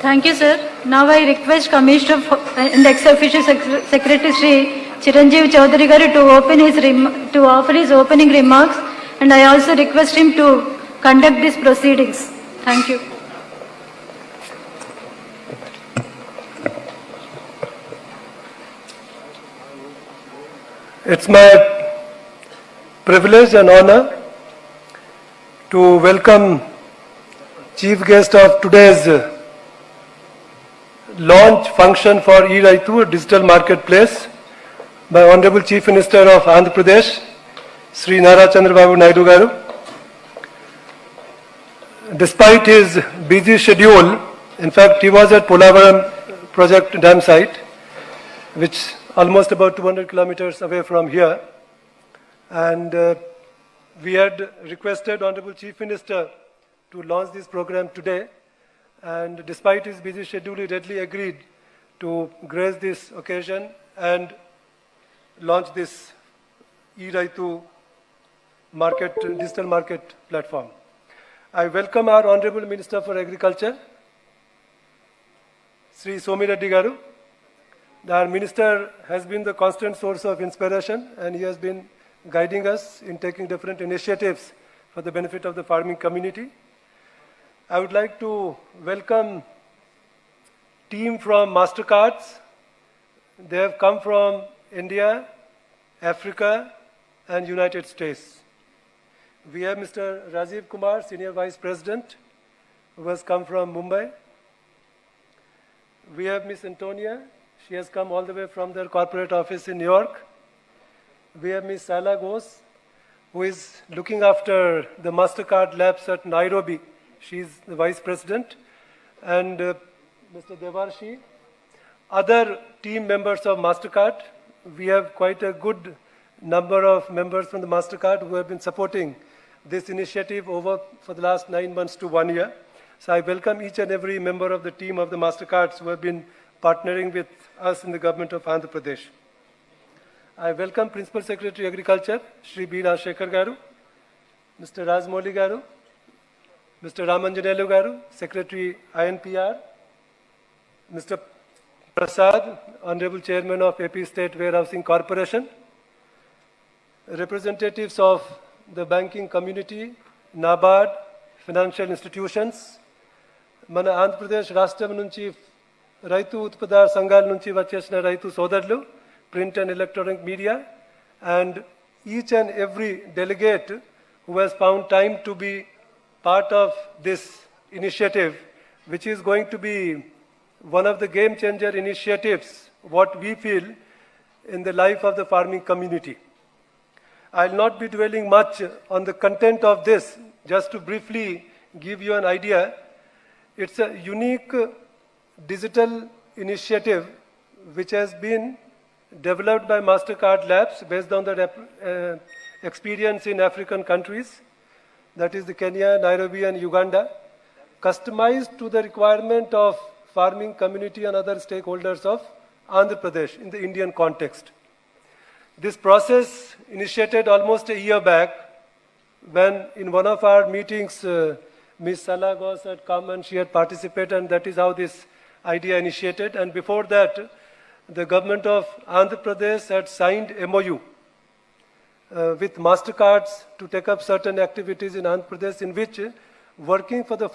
Thank you, sir. Now I request Commissioner and ex-officio Secretary Shri Chiranjeev Chaudhary Garu to offer his opening remarks, and I also request him to conduct these proceedings. Thank you. It's my privilege and honor to welcome chief guest of today's launch function for eRaitu, a digital marketplace, by Honorable Chief Minister of Andhra Pradesh, Sri Nara Chandrababu Naidu Garu. Despite his busy schedule, in fact, he was at Polavaram project dam site, which almost about 200 kilometers away from here. And we had requested Honorable Chief Minister to launch this program today. And despite his busy schedule, he readily agreed to grace this occasion and launch this eRaitu digital market platform. I welcome our Honorable Minister for Agriculture, Sri Somi Reddy Garu. Our Minister has been the constant source of inspiration, and he has been guiding us in taking different initiatives for the benefit of the farming community. I would like to welcome team from MasterCards. They have come from India, Africa, and United States. We have Mr. Rajiv Kumar, Senior Vice President, who has come from Mumbai. We have Miss Antonia. She has come all the way from their corporate office in New York. We have Miss Sala Ghosh, who is looking after the MasterCard labs at Nairobi. She is the Vice President. And Mr. Devarshi. Other team members of MasterCard. We have quite a good number of members from the MasterCard who have been supporting this initiative for the last 9 months to 1 year. So I welcome each and every member of the team of the MasterCards who have been partnering with us in the government of Andhra Pradesh. I welcome Principal Secretary Agriculture, Shri B. Rajshekhar Garu, Mr. Rajmouli Garu, Mr. Ramanjanelu Garu, Secretary INPR, Mr. Prasad, Honorable Chairman of AP State Warehousing Corporation, representatives of the banking community, NABARD, financial institutions, మన ఆంధ్రప్రదేశ్ రాష్ట్రం నుంచి రైతు ఉత్పత్తిదారు సంఘాల నుంచి వచ్చేసిన రైతు సోదరులు, print and electronic media, and each and every delegate who has found time to be part of this initiative, which is going to be one of the game changer initiatives, what we feel in the life of the farming community. I'll not be dwelling much on the content of this, just to briefly give you an idea. It's a unique digital initiative which has been developed by MasterCard Labs based on the experience in African countries, that is the Kenya, Nairobi and Uganda, customized to the requirement of farming community and other stakeholders of Andhra Pradesh in the Indian context. This process initiated almost a year back when in one of our meetings, Ms. Sala Ghosh had come and she had participated, and that is how this idea initiated. And before that, the government of Andhra Pradesh had signed MOU with MasterCards to take up certain activities in Andhra Pradesh, in which working for the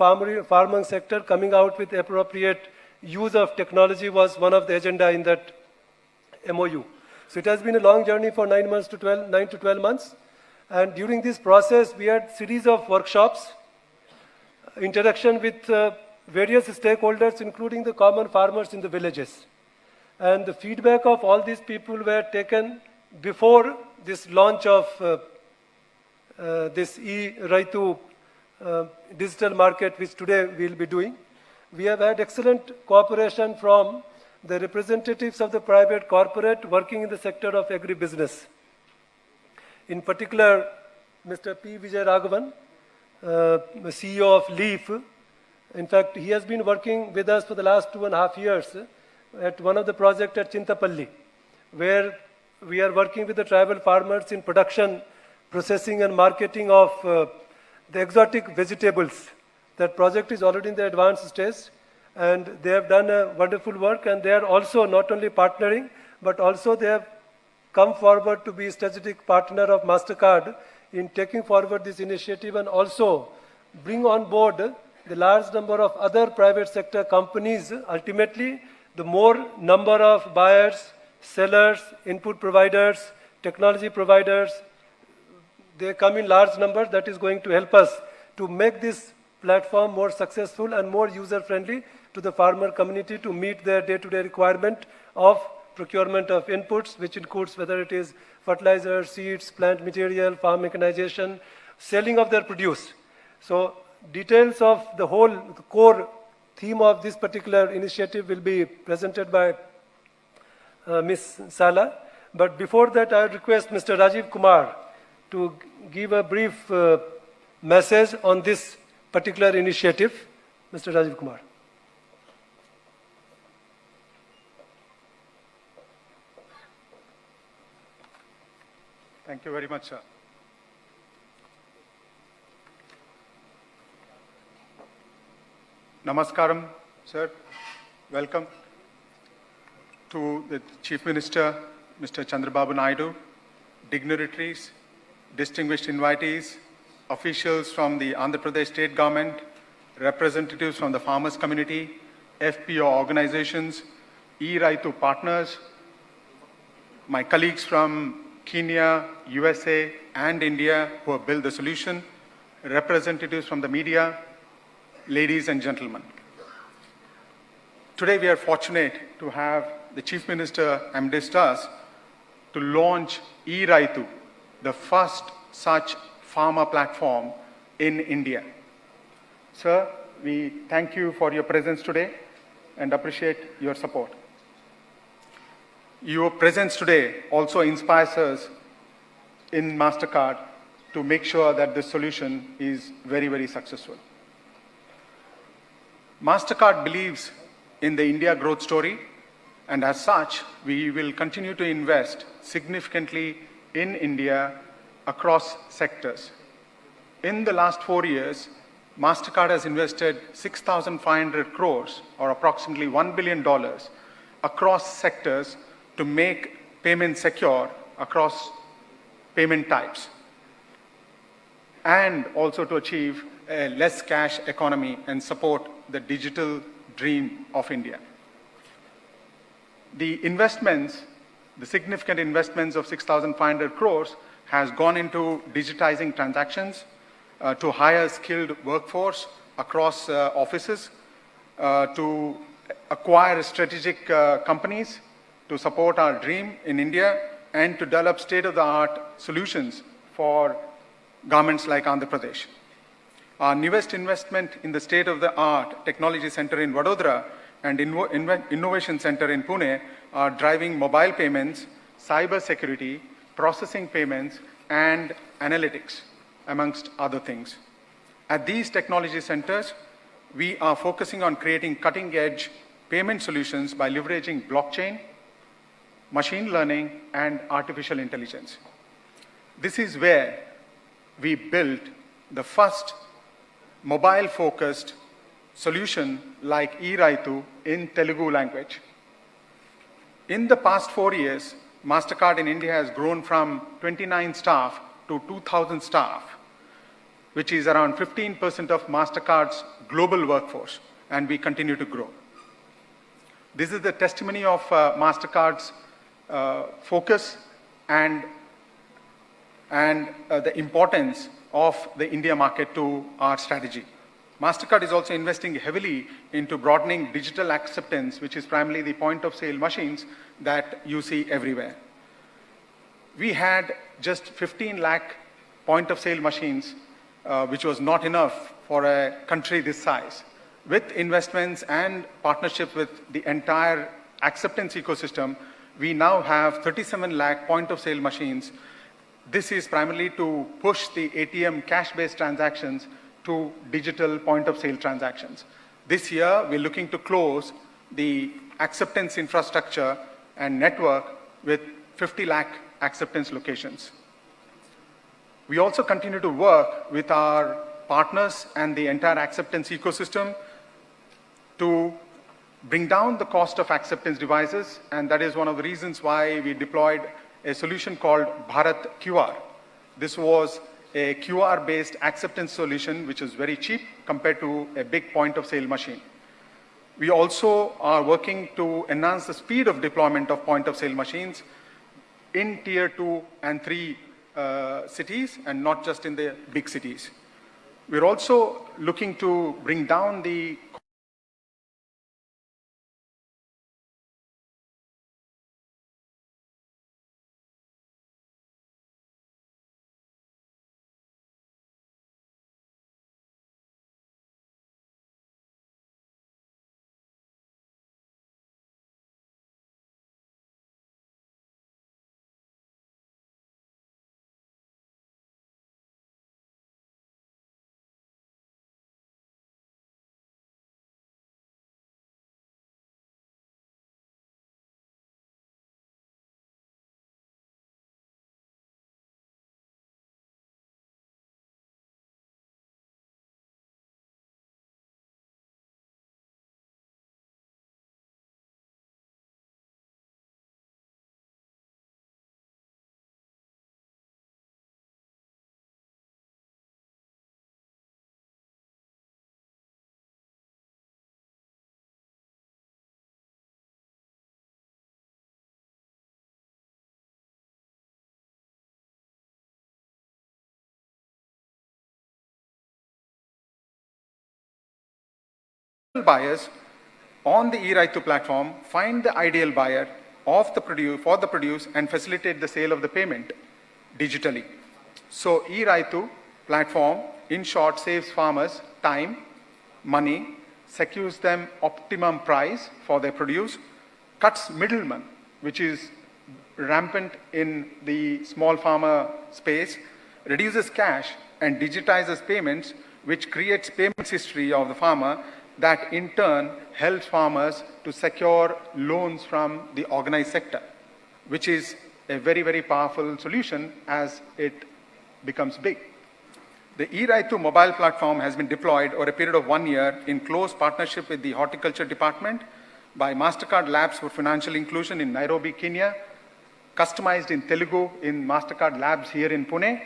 farming sector, coming out with appropriate use of technology was one of the agenda in that MOU. So it has been a long journey for 9 to 12 months. And during this process, we had series of workshops, interaction with various stakeholders, including the common farmers in the villages. And the feedback of all these people were taken before this launch of this eRaitu digital market, which today we'll be doing. We have had excellent cooperation from the representatives of the private corporate working in the sector of agribusiness. In particular, Mr. P. Vijay Raghavan, CEO of LEAF. In fact, he has been working with us for the last 2.5 years at one of the projects at Chintapalli, where we are working with the tribal farmers in production, processing and marketing of the exotic vegetables. That project is already in the advanced stage. and they have done a wonderful work, and they are also not only partnering, but also they have come forward to be a strategic partner of MasterCard in taking forward this initiative and also bring on board the large number of other private sector companies. Ultimately, the more number of buyers, sellers, input providers, technology providers, they come in large numbers, that is going to help us to make this platform more successful and more user-friendly to the farmer community to meet their day-to-day requirement of procurement of inputs, which includes whether it is fertilizer, seeds, plant material, farm mechanization, selling of their produce. So details of the whole core theme of this particular initiative will be presented by Ms. Sala. But before that, I request Mr. Rajiv Kumar to give a brief message on this particular initiative. Mr. Rajiv Kumar. Thank you very much, sir. Namaskaram, sir. Welcome to the Chief Minister, Mr. Chandrababu Naidu, dignitaries, distinguished invitees, officials from the Andhra Pradesh State Government, representatives from the farmers community, FPO organizations, eRaitu partners, my colleagues from Kenya, USA, and India who have built the solution, representatives from the media, ladies and gentlemen. Today we are fortunate to have the Chief Minister amidst us to launch eRaitu, the first such farmer platform in India. Sir, we thank you for your presence today and appreciate your support. Your presence today also inspires us in MasterCard to make sure that this solution is very, very successful. MasterCard believes in the India growth story, and as such, we will continue to invest significantly in India across sectors. In the last 4 years, MasterCard has invested 6,500 crores, or approximately $1 billion, across sectors to make payments secure across payment types, and also to achieve a less cash economy and support the digital dream of India. The investments, the significant investments of 6,500 crores has gone into digitizing transactions, to hire skilled workforce across offices, to acquire strategic companies, to support our dream in India, and to develop state-of-the-art solutions for governments like Andhra Pradesh. Our newest investment in the state-of-the-art technology center in Vadodara and innovation center in Pune are driving mobile payments, cyber security, processing payments, and analytics, amongst other things. At these technology centers, we are focusing on creating cutting-edge payment solutions by leveraging blockchain, machine learning, and artificial intelligence. This is where we built the first mobile-focused solution like eRaitu in Telugu language. In the past 4 years, MasterCard in India has grown from 29 staff to 2,000 staff, which is around 15% of MasterCard's global workforce, and we continue to grow. This is the testimony of MasterCard's focus and the importance of the India market to our strategy. MasterCard is also investing heavily into broadening digital acceptance, which is primarily the point-of-sale machines that you see everywhere. We had just 15 lakh point-of-sale machines, which was not enough for a country this size. With investments and partnerships with the entire acceptance ecosystem, we now have 37 lakh point-of-sale machines. This is primarily to push the ATM cash-based transactions to digital point-of-sale transactions. This year, we're looking to close the acceptance infrastructure and network with 50 lakh acceptance locations. We also continue to work with our partners and the entire acceptance ecosystem to bring down the cost of acceptance devices, and that is one of the reasons why we deployed a solution called Bharat QR. This was a QR-based acceptance solution which is very cheap compared to a big point-of-sale machine. We also are working to enhance the speed of deployment of point-of-sale machines in Tier 2 and 3 cities and not just in the big cities. We're also looking to bring down the buyers on the eRaitu platform find the ideal buyer of the for the produce and facilitate the sale of the payment digitally. So eRaitu platform, in short, saves farmers time, money, secures them optimum price for their produce, cuts middlemen, which is rampant in the small farmer space, reduces cash and digitizes payments, which creates payments history of the farmer that in turn helps farmers to secure loans from the organized sector, which is a very, very powerful solution as it becomes big. The eRaitu mobile platform has been deployed over a period of 1 year in close partnership with the Horticulture Department by MasterCard Labs for Financial Inclusion in Nairobi, Kenya, customized in Telugu in MasterCard Labs here in Pune.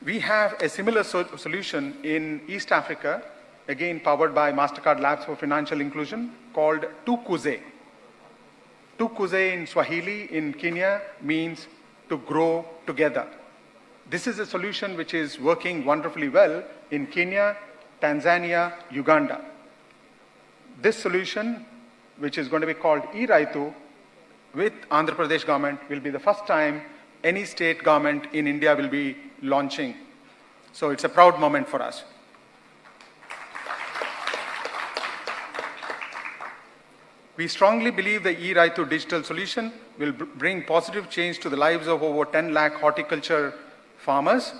We have a similar solution in East Africa, again powered by MasterCard Labs for Financial Inclusion, called Tukuze. Tukuze in Swahili in Kenya means to grow together. This is a solution which is working wonderfully well in Kenya, Tanzania, Uganda. This solution, which is going to be called eRaitu, with Andhra Pradesh government, will be the first time any state government in India will be launching. So it's a proud moment for us. We strongly believe the eRaitu digital solution will bring positive change to the lives of over 10 lakh horticulture farmers,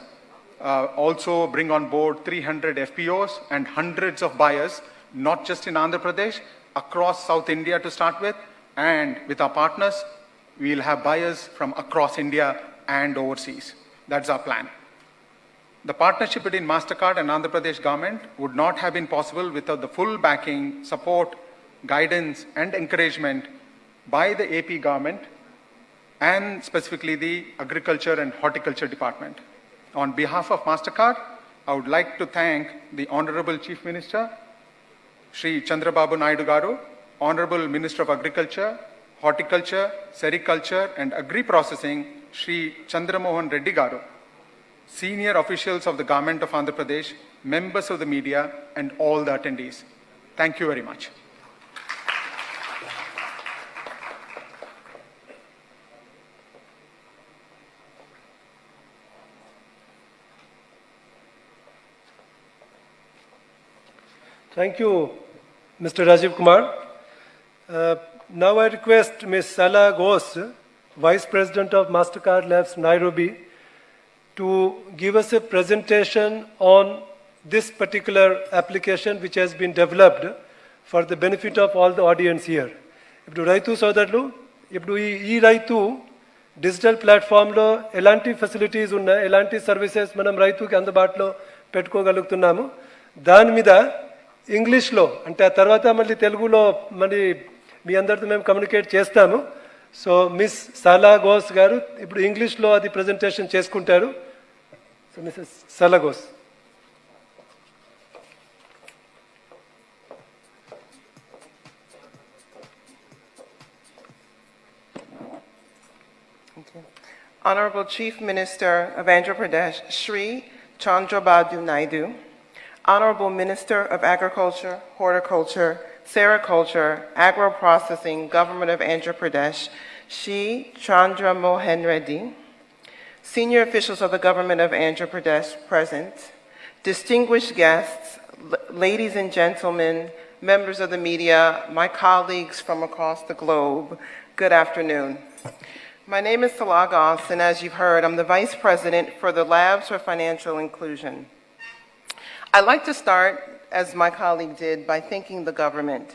also bring on board 300 FPOs and hundreds of buyers, not just in Andhra Pradesh, across South India to start with, and with our partners, we'll have buyers from across India and overseas. That's our plan. The partnership between MasterCard and Andhra Pradesh government would not have been possible without the full backing, support, guidance and encouragement by the AP government and specifically the Agriculture and Horticulture Department. On behalf of MasterCard, I would like to thank the Honorable Chief Minister, Shri Chandrababu Naidu Garu, Honorable Minister of Agriculture, Horticulture, Sericulture and Agri-Processing, Shri Chandramohan Reddy Garu, senior officials of the Government of Andhra Pradesh, members of the media and all the attendees. Thank you very much. Thank you, Mr. Rajiv Kumar. Now I request Ms. Sala Ghosh, Vice President of MasterCard Labs, Nairobi, to give us a presentation on this particular application which has been developed for the benefit of all the audience here. ఇప్పుడు రైతు సోదరులు, ఇప్పుడు ఈ రైతు digital ప్లాట్ఫామ్లో ఎలాంటి facilities ఉన్నాయి, ఎలాంటి సర్వీసెస్ మనం రైతుకి అందుబాటులో పెట్టుకోగలుగుతున్నాము, దాని మీద ఇంగ్లీష్లో అంటే ఆ తర్వాత మళ్ళీ తెలుగులో మళ్ళీ మీ అందరితో మేము కమ్యూనికేట్ చేస్తాము. సో మిస్ సలాగోస్ గారు ఇప్పుడు ఇంగ్లీష్లో అది ప్రజెంటేషన్ చేసుకుంటారు. సో మిస్సెస్ సలాగోస్. Honorable Chief Minister of Andhra Pradesh, Shri Chandrabadu Naidu, Honorable Minister of Agriculture, Horticulture, Sericulture, Agro-Processing, Government of Andhra Pradesh, Shri Chandra Mohan Reddy, senior officials of the Government of Andhra Pradesh present, distinguished guests, ladies and gentlemen, members of the media, my colleagues from across the globe, good afternoon. My name is Salagos, and as you've heard, I'm the Vice President for the Labs for Financial Inclusion. I'd like to start, as my colleague did, by thanking the government.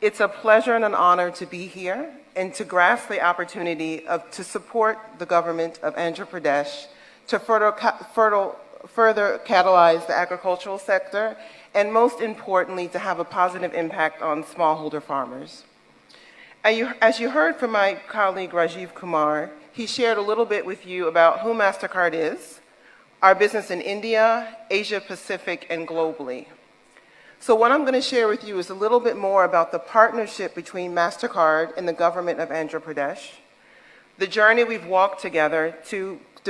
It's a pleasure and an honor to be here and to grasp the opportunity to support the government of Andhra Pradesh to further catalyze the agricultural sector and, most importantly, to have a positive impact on smallholder farmers. As you heard from my colleague Rajiv Kumar, he shared a little bit with you about who MasterCard is, our business in India, Asia Pacific, and globally. So what I'm going to share with you is a little bit more about the partnership between MasterCard and the government of Andhra Pradesh, the journey we've walked together to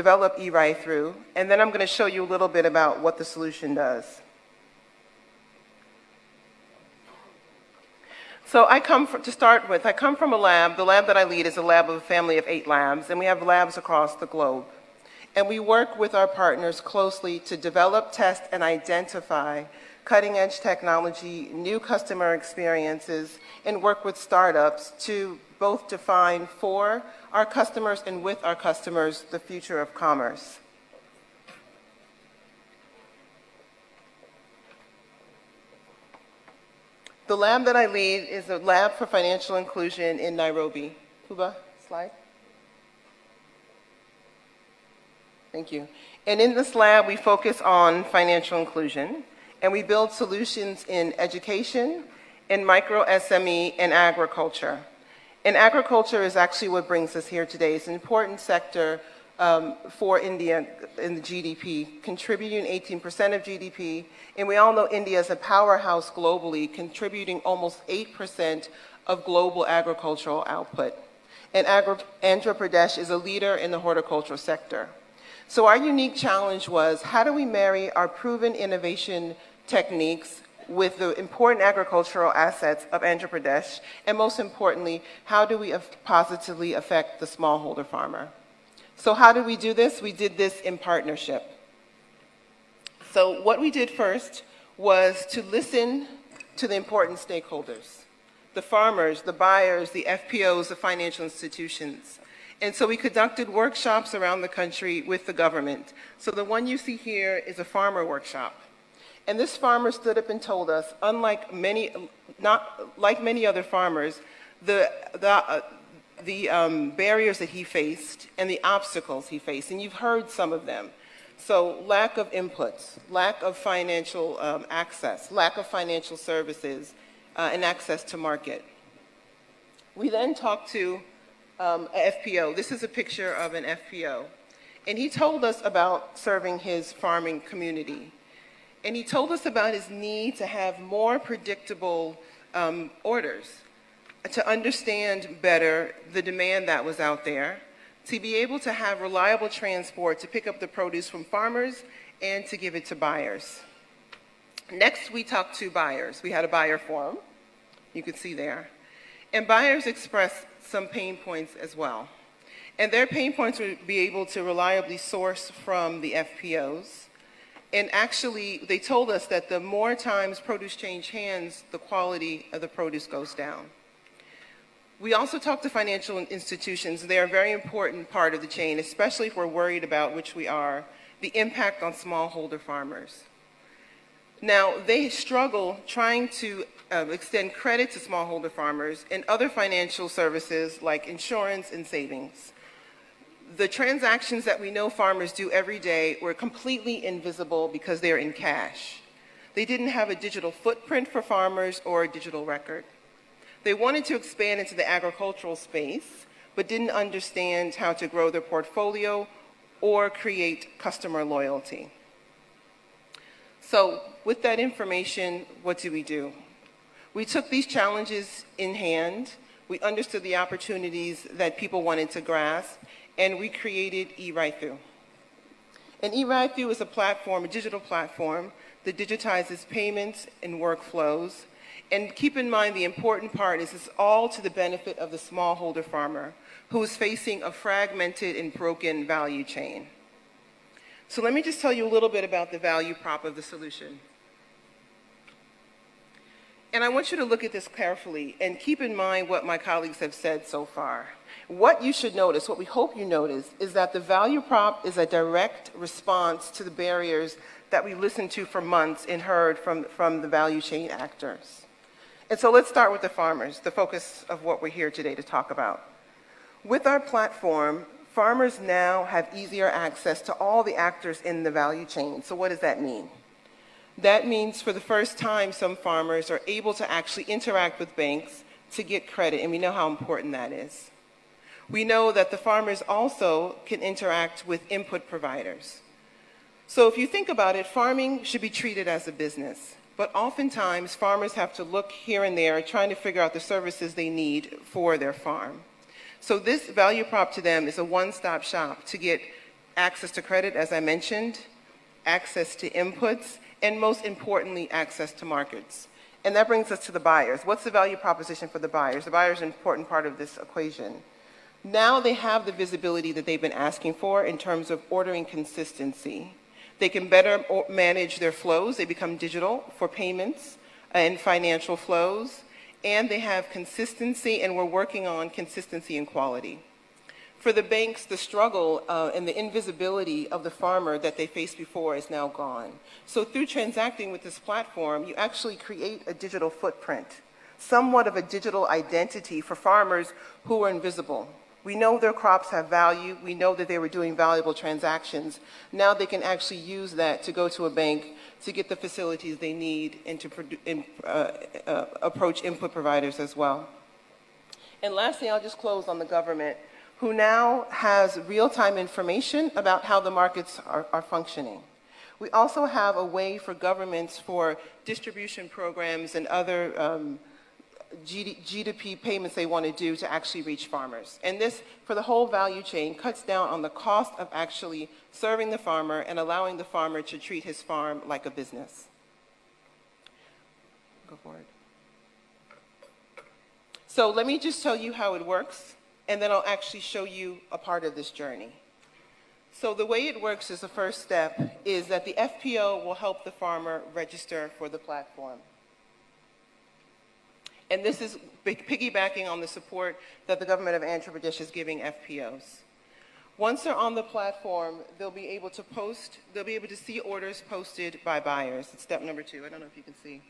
develop eRide-Through, and then I'm going to show you a little bit about what the solution does. So I come from a lab. The lab that I lead is a lab of a family of 8 labs, and we have labs across the globe. And we work with our partners closely to develop, test, and identify cutting-edge technology, new customer experiences, and work with startups to both define for our customers and with our customers the future of commerce. The lab that I lead is a lab for financial inclusion in Nairobi. Kuba, slide. Thank you. And in this lab, we focus on financial inclusion, and we build solutions in education, in micro SME, and agriculture. And agriculture is actually what brings us here today. It's an important sector for India in the GDP, contributing 18% of GDP. And we all know India is a powerhouse globally, contributing almost 8% of global agricultural output. And Andhra Pradesh is a leader in the horticultural sector. So our unique challenge was, how do we marry our proven innovation techniques with the important agricultural assets of Andhra Pradesh? And most importantly, how do we positively affect the smallholder farmer? So how did we do this? We did this in partnership. So what we did first was to listen to the important stakeholders, the farmers, the buyers, the FPOs, the financial institutions. And so we conducted workshops around the country with the government. So the one you see here is a farmer workshop. And this farmer stood up and told us, like many other farmers, the barriers that he faced and the obstacles he faced, and you've heard some of them. So lack of inputs, lack of financial access, lack of financial services, and access to market. We then talked to a FPO. This is a picture of an FPO. And he told us about serving his farming community. And he told us about his need to have more predictable orders, to understand better the demand that was out there, to be able to have reliable transport to pick up the produce from farmers and to give it to buyers. Next, we talked to buyers. We had a buyer forum, you can see there. And buyers expressed some pain points as well. And their pain points would be able to reliably source from the FPOs. And actually, they told us that the more times produce change hands, the quality of the produce goes down. We also talked to financial institutions. They're a very important part of the chain, especially if we're worried about, which we are, the impact on smallholder farmers. Now, they struggle trying to extend credit to smallholder farmers and other financial services like insurance and savings. The transactions that we know farmers do every day were completely invisible because they're in cash. They didn't have a digital footprint for farmers or a digital record. They wanted to expand into the agricultural space, but didn't understand how to grow their portfolio or create customer loyalty. So with that information, what do? We took these challenges in hand, we understood the opportunities that people wanted to grasp, and we created eRightThrough. And eRightThrough is a platform, a digital platform, that digitizes payments and workflows. And keep in mind, the important part is it's all to the benefit of the smallholder farmer who is facing a fragmented and broken value chain. So let me just tell you a little bit about the value prop of the solution. And I want you to look at this carefully and keep in mind what my colleagues have said so far. What you should notice, what we hope you notice, is that the value prop is a direct response to the barriers that we listened to for months and heard from the value chain actors. And so let's start with the farmers, the focus of what we're here today to talk about. With our platform, farmers now have easier access to all the actors in the value chain. So what does that mean? That means for the first time, some farmers are able to actually interact with banks to get credit, and we know how important that is. We know that the farmers also can interact with input providers. So if you think about it, farming should be treated as a business, but oftentimes farmers have to look here and there trying to figure out the services they need for their farm. So this value prop to them is a one-stop shop to get access to credit, as I mentioned, access to inputs, and most importantly, access to markets. And that brings us to the buyers. What's the value proposition for the buyers? The buyers are an important part of this equation. Now they have the visibility that they've been asking for in terms of ordering consistency. They can better manage their flows. They become digital for payments and financial flows. And they have consistency, and we're working on consistency and quality. For the banks, the struggle and the invisibility of the farmer that they faced before is now gone. So through transacting with this platform, you actually create a digital footprint, somewhat of a digital identity for farmers who are invisible. We know their crops have value. We know that they were doing valuable transactions. Now they can actually use that to go to a bank to get the facilities they need and to approach input providers as well. And lastly, I'll just close on the government, who now has real-time information about how the markets are functioning. We also have a way for governments for distribution programs and other GDP payments they want to do to actually reach farmers. And this, for the whole value chain, cuts down on the cost of actually serving the farmer and allowing the farmer to treat his farm like a business. Go for it. So let me just tell you how it works, and then I'll actually show you a part of this journey. So the way it works is the first step is that the FPO will help the farmer register for the platform. And this is piggybacking on the support that the government of Andhra Pradesh is giving FPOs. Once they're on the platform, they'll be able to see orders posted by buyers. It's step number 2. I don't know if you can see.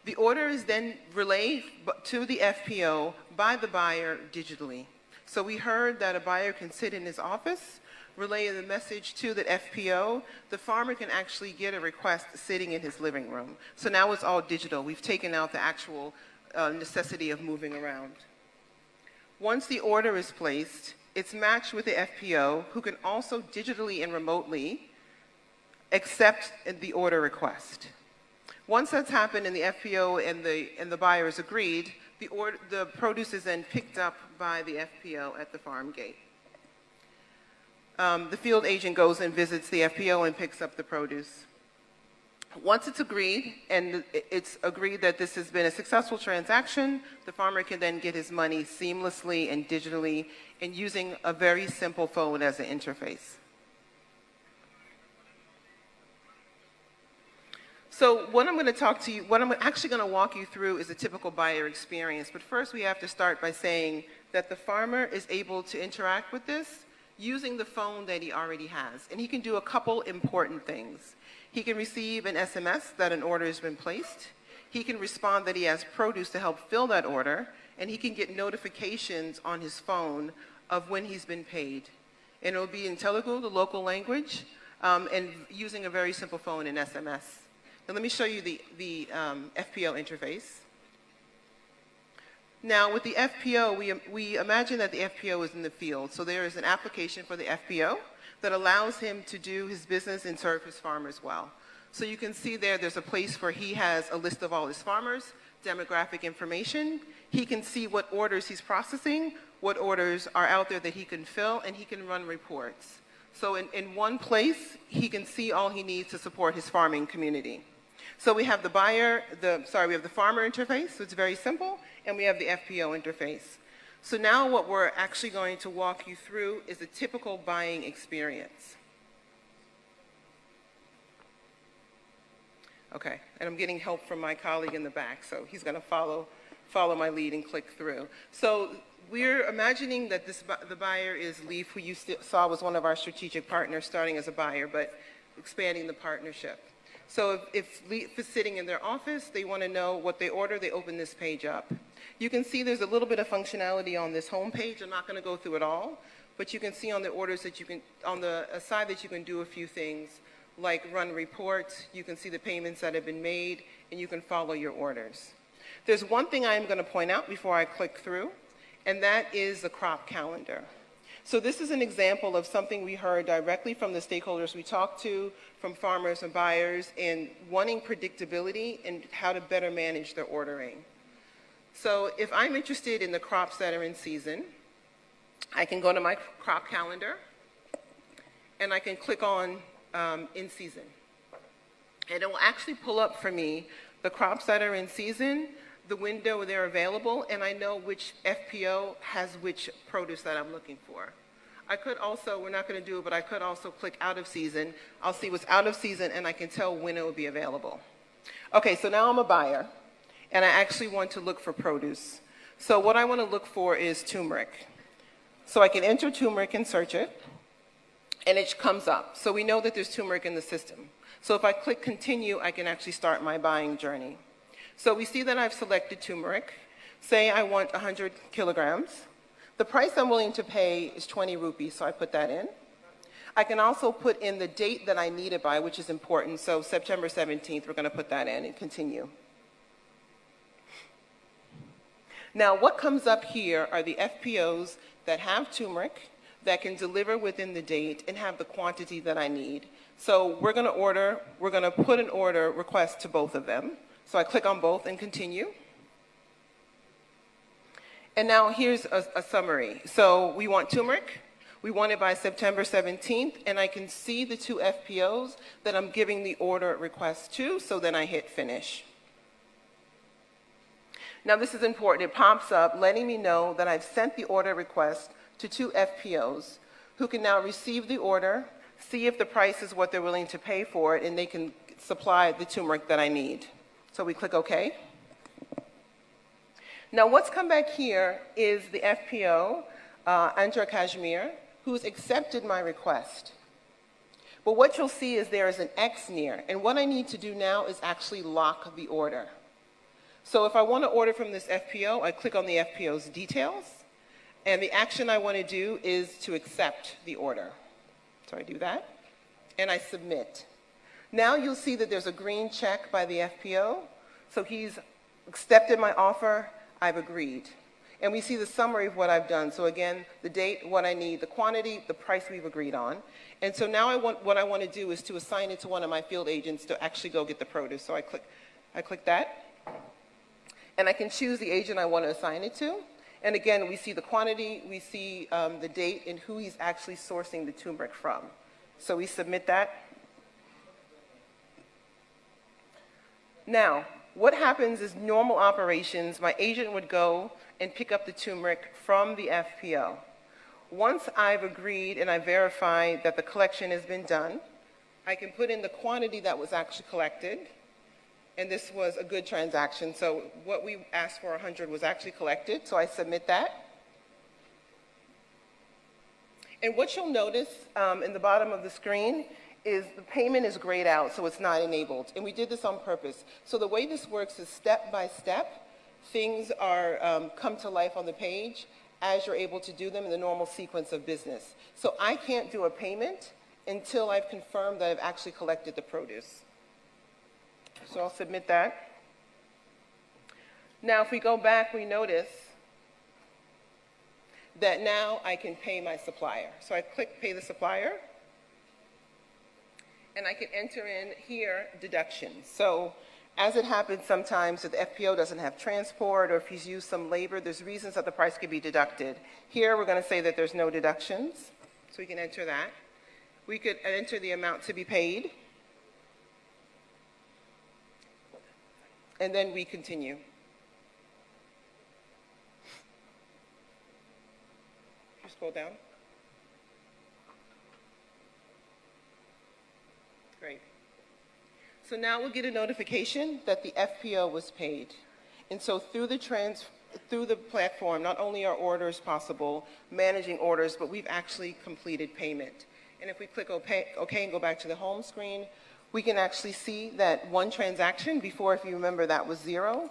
The order is then relayed to the FPO by the buyer digitally. So we heard that a buyer can sit in his office, relay the message to the FPO. The farmer can actually get a request sitting in his living room. So now it's all digital. We've taken out the actual necessity of moving around. Once the order is placed, it's matched with the FPO, who can also digitally and remotely accept the order request. Once that's happened and the FPO and the buyer is agreed, the produce is then picked up by the FPO at the farm gate. The field agent goes and visits the FPO and picks up the produce. Once it's agreed, and it's agreed that this has been a successful transaction, the farmer can then get his money seamlessly and digitally and using a very simple phone as an interface. So what I'm actually going to walk you through is a typical buyer experience. But first we have to start by saying that the farmer is able to interact with this using the phone that he already has. And he can do a couple important things. He can receive an SMS that an order has been placed. He can respond that he has produce to help fill that order. And he can get notifications on his phone of when he's been paid. And it will be in Telugu, the local language, and using a very simple phone and SMS. And let me show you the FPO interface. Now, with the FPO, we imagine that the FPO is in the field. So there is an application for the FPO that allows him to do his business and serve his farmers well. So you can see there's a place where he has a list of all his farmers, demographic information. He can see what orders he's processing, what orders are out there that he can fill, and he can run reports. So in one place, he can see all he needs to support his farming community. So we have the farmer interface, so it's very simple, and we have the FPO interface. So now what we're actually going to walk you through is a typical buying experience. Okay, and I'm getting help from my colleague in the back, so he's going to follow my lead and click through. So we're imagining that the buyer is Leaf, who you saw was one of our strategic partners, starting as a buyer, but expanding the partnership. So if Leaf is sitting in their office, they want to know what they order, they open this page up. You can see there's a little bit of functionality on this home page. I'm not going to go through it all, but you can see on the orders that you can, on the side that you can do a few things, like run reports, you can see the payments that have been made, and you can follow your orders. There's one thing I'm going to point out before I click through, and that is the crop calendar. So this is an example of something we heard directly from the stakeholders we talked to, from farmers and buyers, and wanting predictability and how to better manage their ordering. So if I'm interested in the crops that are in season, I can go to my crop calendar, and I can click on in season. And it will actually pull up for me the crops that are in season, the window they're available, and I know which FPO has which produce that I'm looking for. I could also, we're not going to do it, but I could also click out of season. I'll see what's out of season, and I can tell when it will be available. Okay, so now I'm a buyer, and I actually want to look for produce. So what I want to look for is turmeric. So I can enter turmeric and search it, and it comes up. So we know that there's turmeric in the system. So if I click continue, I can actually start my buying journey. So we see that I've selected turmeric. Say I want 100 kilograms. The price I'm willing to pay is 20 rupees, so I put that in. I can also put in the date that I need it by, which is important. So September 17th, we're going to put that in and continue. Now, what comes up here are the FPOs that have turmeric, that can deliver within the date and have the quantity that I need. So we're going to put an order request to both of them. So I click on both and continue. And now here's a summary. So we want turmeric. We want it by September 17th, and I can see the two FPOs that I'm giving the order request to, so then I hit finish. Now this is important. It pops up letting me know that I've sent the order request to two FPOs who can now receive the order, see if the price is what they're willing to pay for it, and they can supply the turmeric that I need. So we click OK. Now what's come back here is the FPO, Andhra Kashmir, who's accepted my request. But what you'll see is there is an X near, and what I need to do now is actually lock the order. So if I want to order from this FPO, I click on the FPO's details, and the action I want to do is to accept the order. So I do that, and I submit. Now you'll see that there's a green check by the FPO. So he's accepted my offer, I've agreed. And we see the summary of what I've done. So again, the date, what I need, the quantity, the price we've agreed on. And so now what I want to do is to assign it to one of my field agents to actually go get the produce. So I click that. And I can choose the agent I want to assign it to. And again, we see the quantity, we see the date, and who he's actually sourcing the turmeric from. So we submit that. Now, what happens is normal operations, my agent would go and pick up the turmeric from the FPO. Once I've agreed and I verify that the collection has been done, I can put in the quantity that was actually collected. And this was a good transaction. So what we asked for, 100, was actually collected. So I submit that. And what you'll notice in the bottom of the screen is the payment is grayed out, so it's not enabled. And we did this on purpose. So the way this works is step by step, things are come to life on the page as you're able to do them in the normal sequence of business. So I can't do a payment until I've confirmed that I've actually collected the produce. So I'll submit that. Now, if we go back, we notice that now I can pay my supplier. So I click Pay the Supplier, and I can enter in here deductions. So as it happens sometimes if the FPO doesn't have transport or if he's used some labor, there's reasons that the price could be deducted. Here we're going to say that there's no deductions, so we can enter that. We could enter the amount to be paid, and then we continue. You scroll down. Great. So now we'll get a notification that the FPO was paid. And so through the platform, not only are orders possible, managing orders, but we've actually completed payment. And if we click OK and go back to the home screen, we can actually see that one transaction, before, if you remember, that was 0,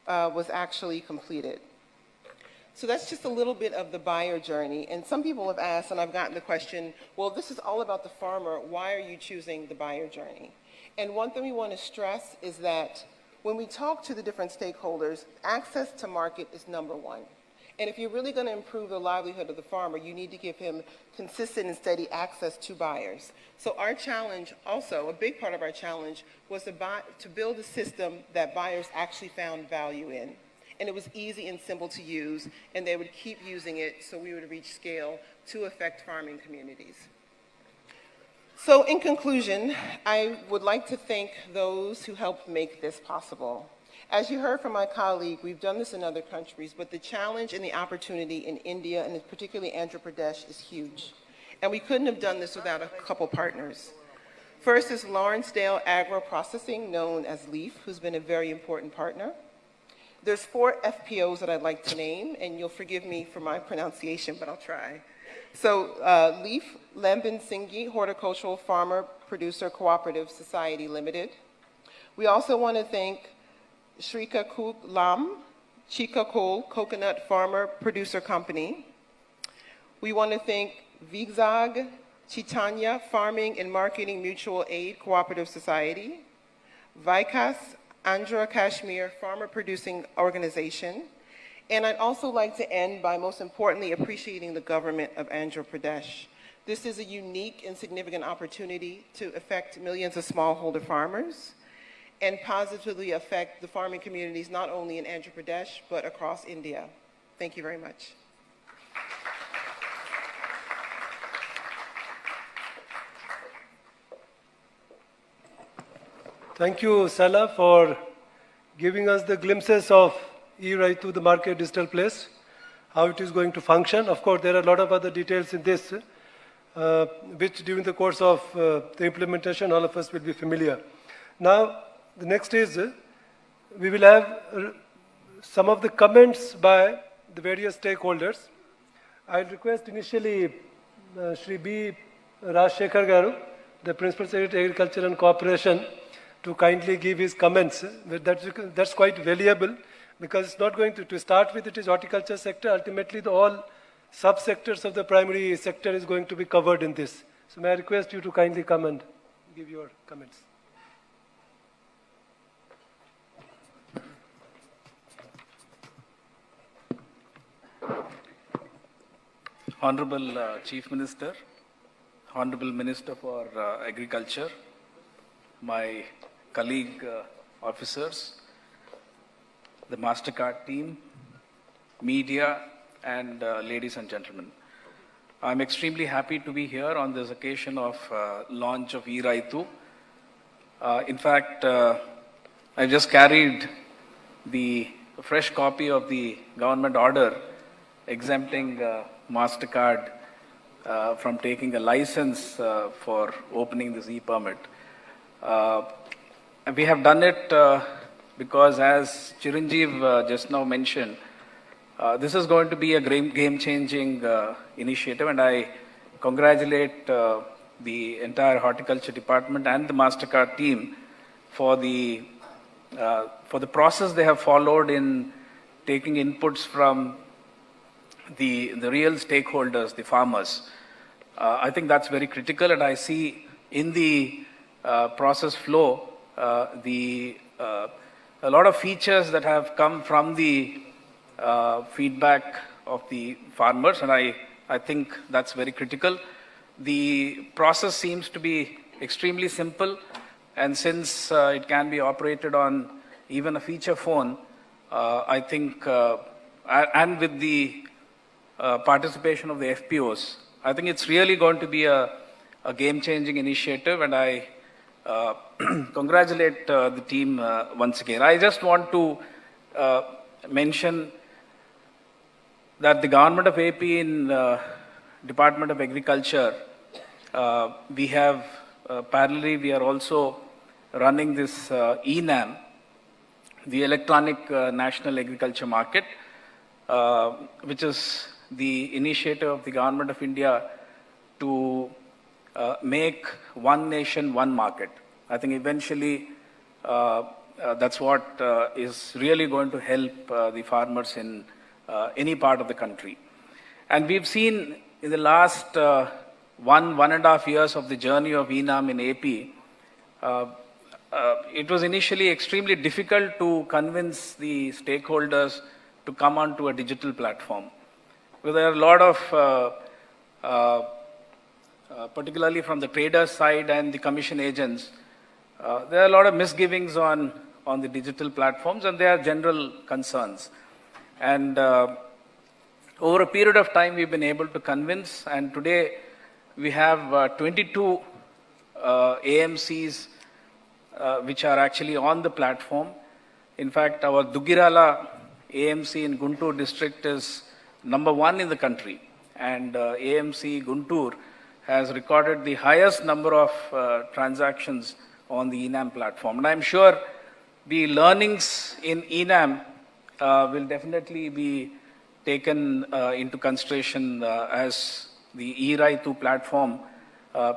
was actually completed. So that's just a little bit of the buyer journey. And some people have asked, and I've gotten the question, well, this is all about the farmer. Why are you choosing the buyer journey? And one thing we want to stress is that when we talk to the different stakeholders, access to market is number one. And if you're really going to improve the livelihood of the farmer, you need to give him consistent and steady access to buyers. So our challenge also, a big part of our challenge, was to build a system that buyers actually found value in. And it was easy and simple to use, and they would keep using it so we would reach scale to affect farming communities. So in conclusion, I would like to thank those who helped make this possible. As you heard from my colleague, we've done this in other countries, but the challenge and the opportunity in India, and particularly Andhra Pradesh, is huge. And we couldn't have done this without a couple partners. First is Lawrencedale Agro Processing, known as LEAF, who's been a very important partner. There's 4 FPOs that I'd like to name, and you'll forgive me for my pronunciation, but I'll try. So LEAF, Lambin Singhi Horticultural Farmer Producer Cooperative Society Limited. We also want to thank Shrika Kuk Lam, Chikakol Coconut Farmer Producer Company. We want to thank Vigzag Chitanya Farming and Marketing Mutual Aid Cooperative Society, Vikas Andhra Kashmir Farmer Producing Organization, and I'd also like to end by most importantly appreciating the government of Andhra Pradesh. This is a unique and significant opportunity to affect millions of smallholder farmers and positively affect the farming communities not only in Andhra Pradesh but across India. Thank you very much. Thank you, Sala, for giving us the glimpses of eRaitu, the market digital place, how it is going to function. Of course, there are a lot of other details in this, which during the course of the implementation, all of us will be familiar. Now, the next is, we will have some of the comments by the various stakeholders. I'll request initially Shri B. Rajshekhar Garu, the Principal Secretary Agriculture and Cooperation, to kindly give his comments. That's quite valuable because it's not going to start with it is horticulture sector. Ultimately, all sub-sectors of the primary sector is going to be covered in this. So may I request you to kindly come and give your comments. Honorable Chief Minister, Honorable Minister for Agriculture, my colleague officers, the MasterCard team, media, and ladies and gentlemen. I'm extremely happy to be here on this occasion of launch of eRaitu. In fact, I just carried the fresh copy of the government order exempting MasterCard from taking a license for opening this e-permit. We have done it because, as Chiranjeev just now mentioned, this is going to be a game-changing initiative, and I congratulate the entire horticulture department and the MasterCard team for the process they have followed in taking inputs from the real stakeholders, the farmers. I think that's very critical, and I see in the process flow a lot of features that have come from the feedback of the farmers, and I think that's very critical. The process seems to be extremely simple, and since it can be operated on even a feature phone, I think, and with the participation of the FPOs, I think it's really going to be a game-changing initiative, and I congratulate the team once again. I just want to mention that the government of AP in Department of Agriculture, we have parallelly, we are also running this ENAM, the Electronic National Agriculture Market, which is the initiative of the Government of India to make one nation, one market. I think eventually that's what is really going to help the farmers in any part of the country. And we've seen in the last 1.5 years of the journey of ENAM in AP, it was initially extremely difficult to convince the stakeholders to come onto a digital platform. Because there are a lot of, particularly from the traders side and the commission agents, there are a lot of misgivings on the digital platforms, and there are general concerns. And over a period of time, we've been able to convince, and today we have 22 AMCs which are actually on the platform. In fact, our Dugirala AMC in Guntur district is #1 in the country, and AMC Guntur has recorded the highest number of transactions on the ENAM platform. And I'm sure the learnings in ENAM will definitely be taken into consideration as the eRaitu platform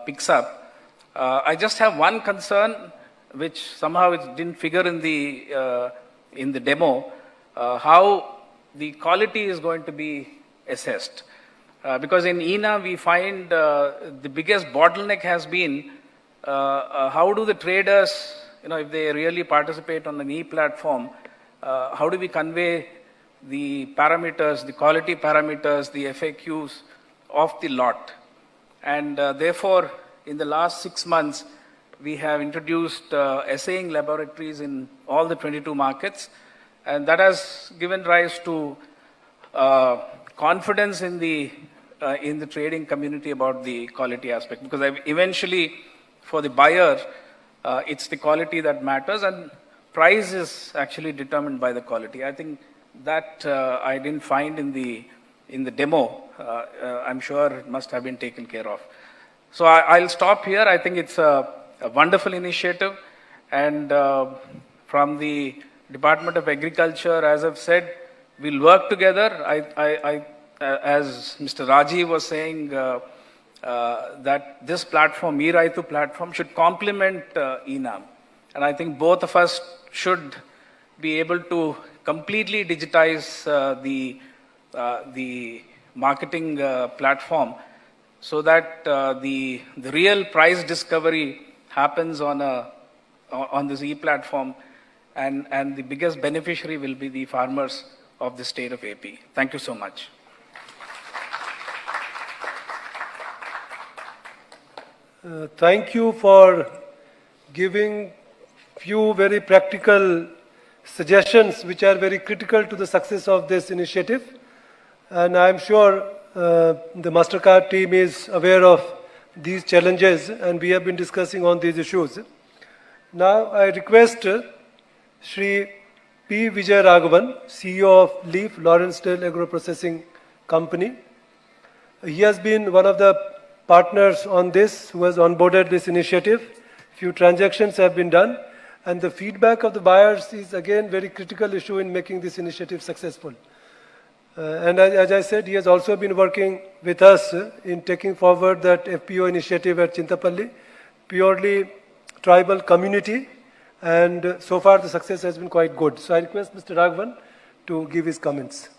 picks up. I just have one concern, which somehow it didn't figure in the demo, how the quality is going to be assessed. Because in ENAM we find the biggest bottleneck has been how do the traders, if they really participate on an e-platform, how do we convey the parameters, the quality parameters, the FAQs of the lot. And therefore, in the last 6 months, we have introduced assaying laboratories in all the 22 markets, and that has given rise to confidence in the trading community about the quality aspect. Because eventually, for the buyer, it's the quality that matters, and price is actually determined by the quality. I think that I didn't find in the demo. I'm sure it must have been taken care of. So I'll stop here. I think it's a wonderful initiative, and from the Department of Agriculture, as I've said, we'll work together. As Mr. Rajiv was saying, that this platform, eRaitu platform, should complement ENAM. And I think both of us should be able to completely digitize the marketing platform, so that the real price discovery happens on this e-platform, and the biggest beneficiary will be the farmers of the state of AP. Thank you so much. Thank you for giving few very practical suggestions which are very critical to the success of this initiative. And I'm sure the MasterCard team is aware of these challenges, and we have been discussing on these issues. Now I request Shri P. Vijay Raghavan, CEO of Leaf Lawrencedale Agro Processing Company. He has been one of the partners on this, who has onboarded this initiative. Few transactions have been done, and the feedback of the buyers is again very critical issue in making this initiative successful. And as I said, he has also been working with us in taking forward that FPO initiative at Chintapalli, purely tribal community, and so far the success has been quite good. So I request Mr. Raghavan to give his comments.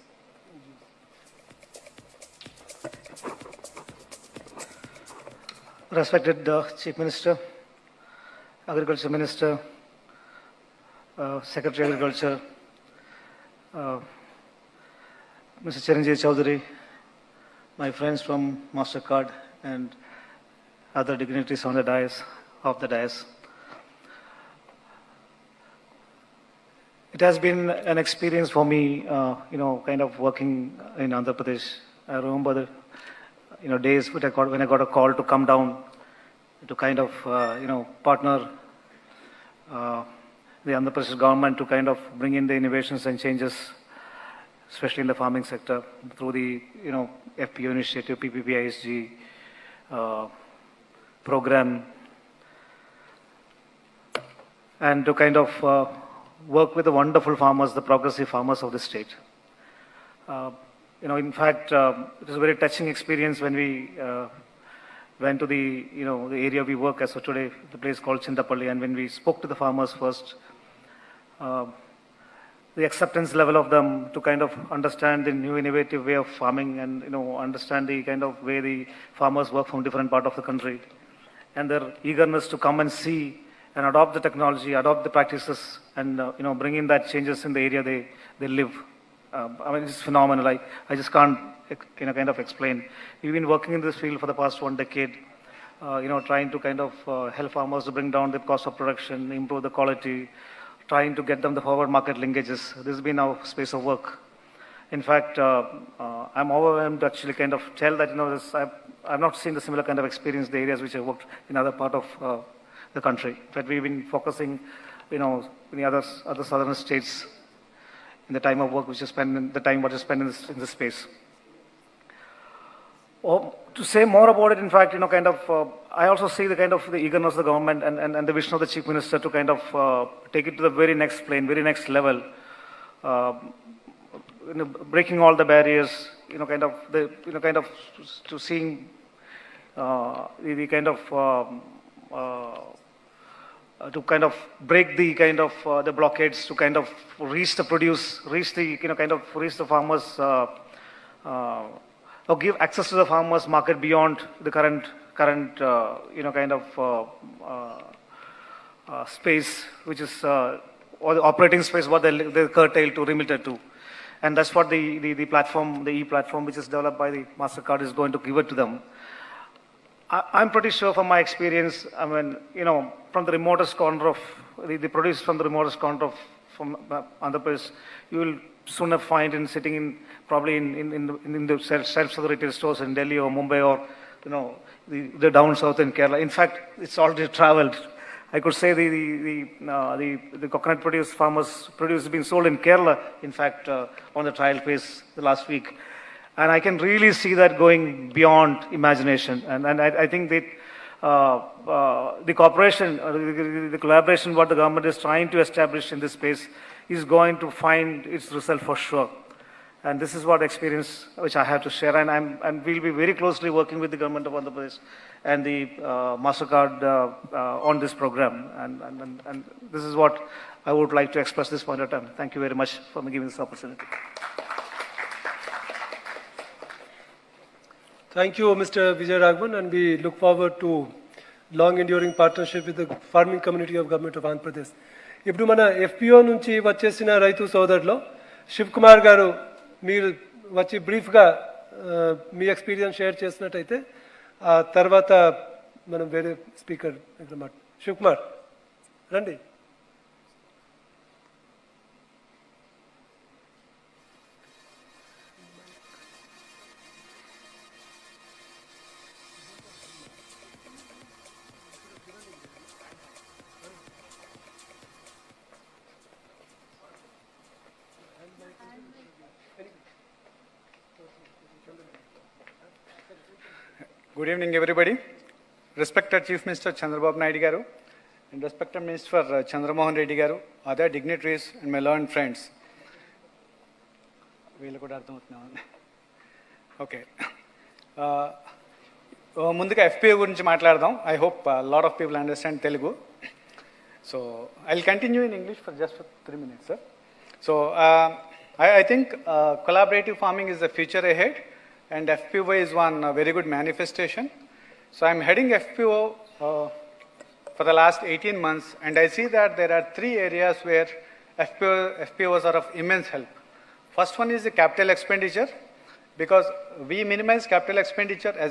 Respected Chief Minister, Agriculture Minister, Secretary of Agriculture, Mr. Chiranjeev Chaudhary, my friends from MasterCard, and other dignitaries on the dais, of the dais. It has been an experience for me, kind of working in Andhra Pradesh. I remember the, days when I got a call to come down to kind of, partner the Andhra Pradesh government to kind of bring in the innovations and changes, especially in the farming sector, through the, FPO initiative, PPPISG program, and to kind of work with the wonderful farmers, the progressive farmers of the state. In fact, it was a very touching experience when we went to the, the area we work as of today, the place called Chintapalli, and when we spoke to the farmers first, the acceptance level of them to kind of understand the new innovative way of farming and, understand the kind of way the farmers work from different part of the country, and their eagerness to come and see and adopt the technology, adopt the practices, and, bring in that changes in the area they live. It's phenomenal. I just can't, kind of explain. We've been working in this field for the past 1 decade, trying to kind of help farmers to bring down the cost of production, improve the quality, trying to get them the forward market linkages. This has been our space of work. In fact, I'm overwhelmed to actually kind of tell that, I've not seen the similar kind of experience in the areas which I worked in other part of the country. In fact, we've been focusing, in the other southern states in the time of work which is spent in the time what is spent in this space. To say more about it, in fact, I also see the kind of the eagerness of the government and the vision of the Chief Minister to kind of take it to the very next plane, very next level, breaking all the barriers, to seeing the kind of to kind of break the kind of the blockades, to kind of reach the produce, reach the reach the farmers, or give access to the farmers market beyond the current space, which is or the operating space what they curtailed to limited to, and that's what the platform, the e-platform, which is developed by the MasterCard, is going to give it to them. I'm pretty sure from my experience, from the remotest corner of the produce from the remotest corner of from Andhra Pradesh, you will sooner find in sitting in probably in the shelves of the retail stores in Delhi or Mumbai or the down south in Kerala. In fact, it's already traveled. I could say the coconut farmers produce has been sold in Kerala. In fact, on the trial phase the last week. And I can really see that going beyond imagination. And I think that the cooperation, the collaboration what the government is trying to establish in this space is going to find its result for sure. And this is what experience which I have to share. And we'll be very closely working with the government of Andhra Pradesh and the MasterCard on this program. And this is what I would like to express this point of time. Thank you very much for giving this opportunity. Thank you, Mr. Vijay Raghavan, and we look forward to long-enduring partnership with the farming community of Government of Andhra Pradesh. ఇప్పుడు మన FPO నుంచి వచ్చేసిన రైతు సోదరులో శివ్ కుమార్ గారు మీరు వచ్చి బ్రీఫ్గా మీ experience share చేసినట్టయితే ఆ తర్వాత మనం వేరే స్పీకర్ దగ్గర శివ్ కుమార్ రండి. Good evening, everybody. Respected Chief Minister Chandrababu Naidu Garu and respected Minister Chandramohan Reddy Garu, other dignitaries and my learned friends. Okay. ముందుగా FPO గురించి మాట్లాడదాం. I hope a lot of people understand Telugu. So I'll continue in English for just 3 minutes, sir. So I think collaborative farming is the future ahead, and FPO is one very good manifestation. So I'm heading FPO for the last 18 months, and I see that there are 3 areas where FPOs are of immense help. First one is the capital expenditure, because we minimize capital expenditure as